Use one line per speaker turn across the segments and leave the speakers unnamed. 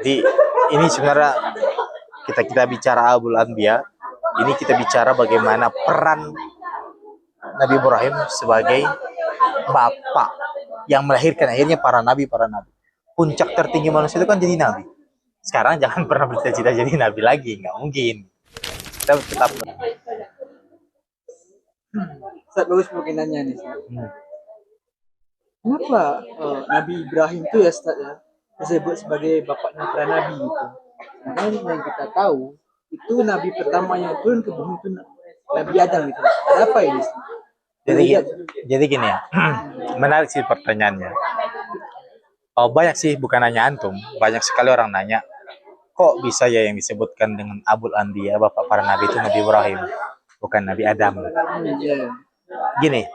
Jadi ini sebenarnya kita bicara Abul Anbiya, ini kita bicara bagaimana peran Nabi Ibrahim sebagai bapak yang melahirkan akhirnya para nabi. Puncak tertinggi manusia itu kan jadi nabi. Sekarang jangan pernah bercita-cita jadi nabi lagi, nggak mungkin. Kita tetap
Ustaz bagus mungkin nanya nih.
hmm.
Kenapa Nabi Ibrahim itu ya Ustaz ya disebut sebagai bapaknya para nabi gitu? Karena yang kita tahu itu nabi pertama yang turun ke bumi itu Nabi Adam gitu. Ada apa ini?
Jadi,
Beda.
jadi gini ya, menarik sih pertanyaannya. Oh, banyak sih, bukan hanya antum, banyak sekali orang nanya, kok bisa ya yang disebutkan dengan Abul Anbiya, bapak para nabi itu Nabi Ibrahim, bukan Nabi Adam.
Iya.
Gini,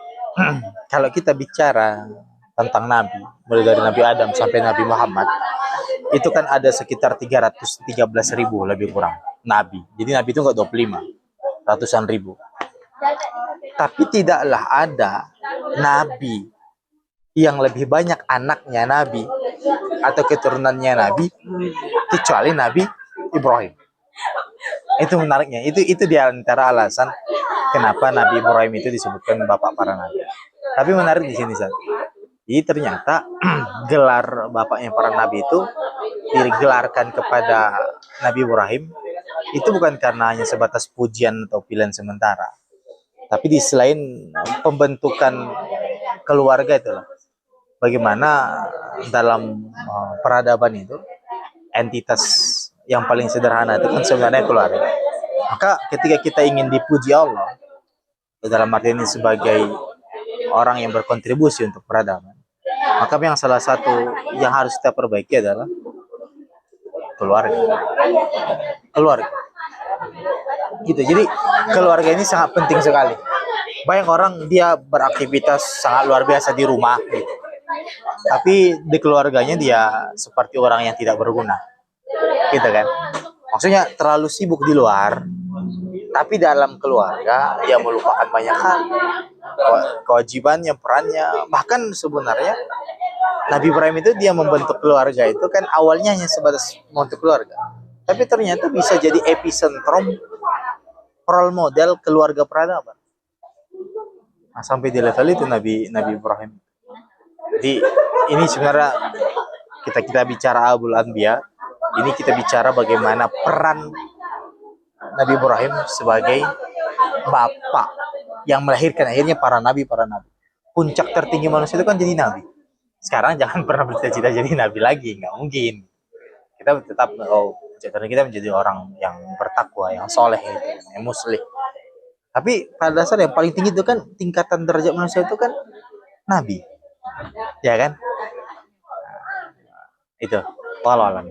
kalau kita bicara tentang nabi, mulai dari Nabi Adam sampai Nabi Muhammad, itu kan ada sekitar 313.000 lebih kurang nabi. Jadi nabi itu nggak 25, ratusan ribu. Tapi tidaklah ada nabi yang lebih banyak anaknya nabi atau keturunannya nabi kecuali Nabi Ibrahim. Itu menariknya. Itu di antara alasan kenapa Nabi Ibrahim itu disebutkan bapak para nabi. Tapi menarik di sini, San. Jadi ternyata gelar bapaknya para nabi itu digelarkan kepada Nabi Ibrahim itu bukan karena hanya sebatas pujian atau pilihan sementara, tapi di selain pembentukan keluarga itu loh. Bagaimana dalam peradaban itu entitas yang paling sederhana itu kan sebenarnya keluarga. Maka ketika kita ingin dipuji Allah dalam arti ini sebagai orang yang berkontribusi untuk peradaban, maka yang salah satu yang harus kita perbaiki adalah keluarga. Keluarga. Gitu. Jadi keluarga ini sangat penting sekali. Banyak orang dia beraktivitas sangat luar biasa di rumah gitu. Tapi di keluarganya dia seperti orang yang tidak berguna. Gitu kan. Maksudnya terlalu sibuk di luar, tapi dalam keluarga dia melupakan banyak hal. Kewajibannya, perannya, bahkan sebenarnya Nabi Ibrahim itu dia membentuk keluarga itu kan awalnya hanya sebatas membentuk keluarga. Tapi ternyata bisa jadi epicentrum role model keluarga peradaban. Nah, sampai di level itu Nabi Ibrahim. Jadi ini sebenarnya kita bicara Abul Anbiya, ini kita bicara bagaimana peran Nabi Ibrahim sebagai bapak yang melahirkan akhirnya para nabi. Puncak tertinggi manusia itu kan jadi nabi. Sekarang jangan pernah bercita-cita jadi nabi lagi, nggak mungkin. Kita tetap kita menjadi orang yang bertakwa, yang soleh, gitu, yang muslim. Tapi pada dasar yang paling tinggi itu kan tingkatan derajat manusia itu kan nabi, ya kan? Itu walau alam.